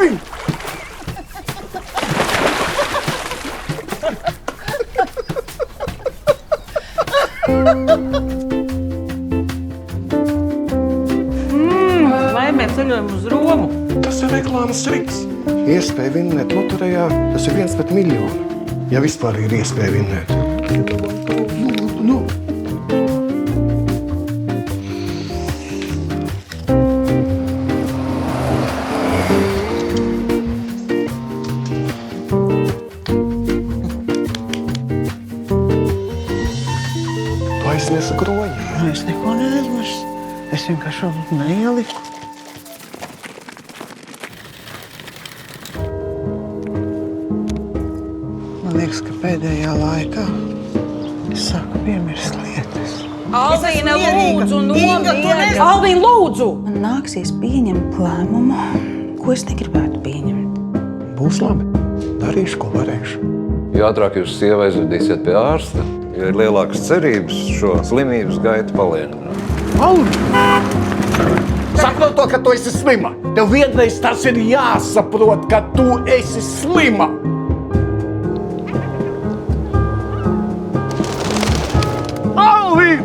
Alvin! Laimē ceļojumu uz Romu. Tas ir reklāmas triks. Iespēja vinnēt loterijā, tas ir 1 pret miljonu. Ja vispār ir iespēja vinnēt. Nu. Tu aiznesu kroņu. Es neko neaizmirsu. Es vienkārši neieliku. Man liekas, ka pēdējā laikā es sāku piemirst lietas. Alvīna, lūdzu, Inga, tu nomieri! Alvīna, lūdzu! Man nāksies pieņemt lēmumu, ko es negribētu pieņemt. Būs labi. Darīšu, ko varēšu. Jo ātrāk jūs sievu aizvedīsiet pie ārsta, jo ir lielākas cerības šo slimības gaitu palēnināt. Saprot to, ka tu esi slima. Tev vienreiz tas ir jāsaprot, ka tu esi slima. Alvin!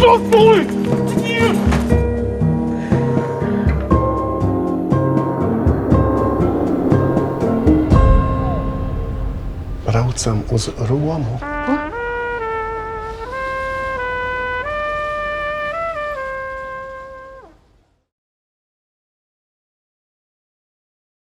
Topuli! Braucam uz Romu.